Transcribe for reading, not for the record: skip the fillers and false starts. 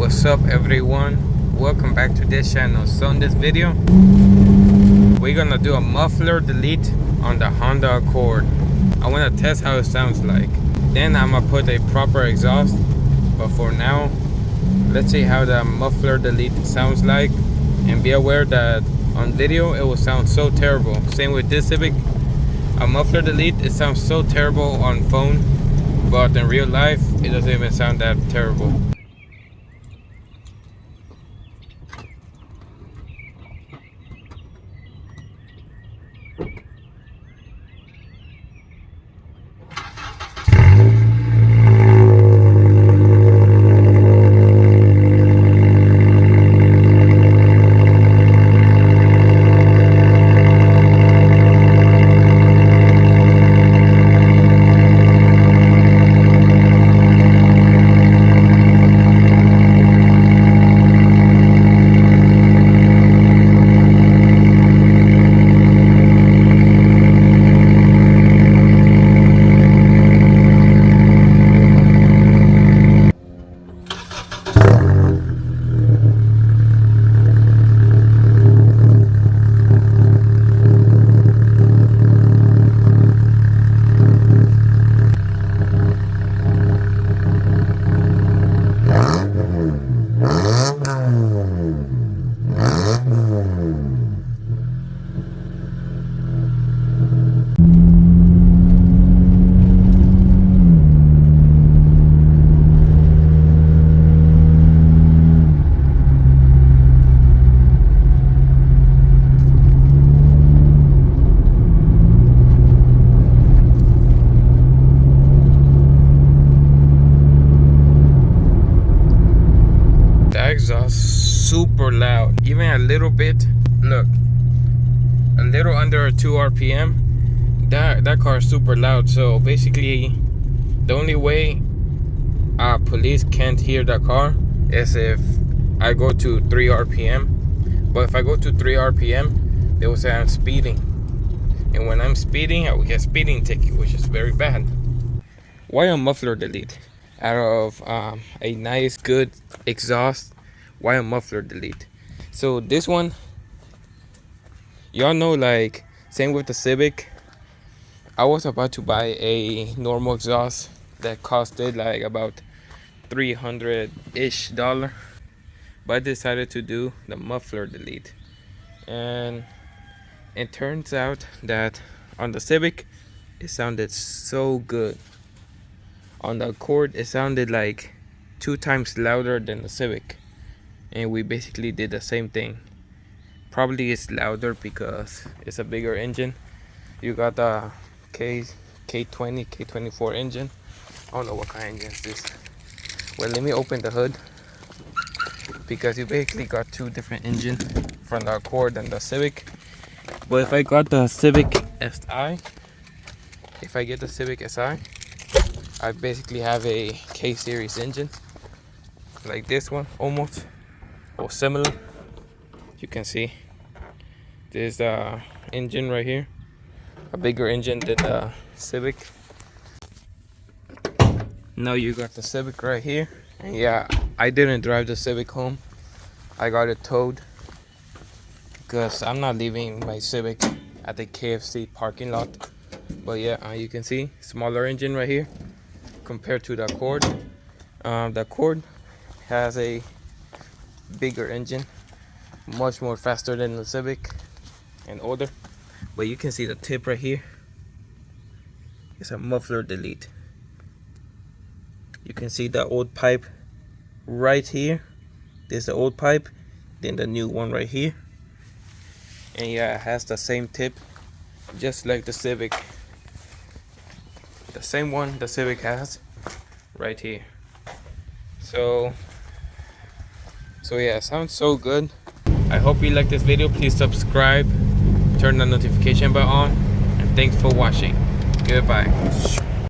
What's up everyone, welcome back to this channel. So in this video we're gonna do a muffler delete on the Honda Accord. I want to test how it sounds like, then I'm gonna put a proper exhaust. But for now, let's see how the muffler delete sounds like, and be aware that on video it will sound so terrible. Same with this Civic. A muffler delete, it sounds so terrible on phone, but in real life it doesn't even sound that terrible. Exhaust super loud, even a little bit. Look, a little under 2 RPM. That car is super loud. So basically the only way police can't hear the car is if I go to 3 RPM. But if I go to 3 RPM, they will say I'm speeding, and when I'm speeding I will get speeding ticket, which is very bad. Why a muffler delete out of a nice good exhaust? Why a muffler delete? So this one, y'all know, like same with the Civic, I was about to buy a normal exhaust that costed like about $300-ish, but I decided to do the muffler delete. And it turns out that on the Civic it sounded so good. On the Accord it sounded like 2 times louder than the Civic. And we basically did the same thing. Probably it's louder because it's a bigger engine. You got the K20, K24 engine. I don't know what kind of engine is this. Well, let me open the hood, because you basically got 2 different engines from the Accord and the Civic. But if I got the Civic SI, I basically have a K series engine like this one, almost, or similar. You can see there's the engine right here, a bigger engine than the Civic. Now you got the Civic right here. And yeah, I didn't drive the Civic home, I got it towed, because I'm not leaving my Civic at the KFC parking lot. But yeah, you can see smaller engine right here compared to the Accord. The Accord has a bigger engine, much more faster than the Civic and older. But you can see the tip right here. It's a muffler delete. You can see the old pipe right here. There's the old pipe, then the new one right here. And yeah, it has the same tip, just like the Civic. The same one the Civic has right here. So yeah, it sounds so good. I hope you like this video. Please subscribe, turn the notification bell on, and thanks for watching. Goodbye.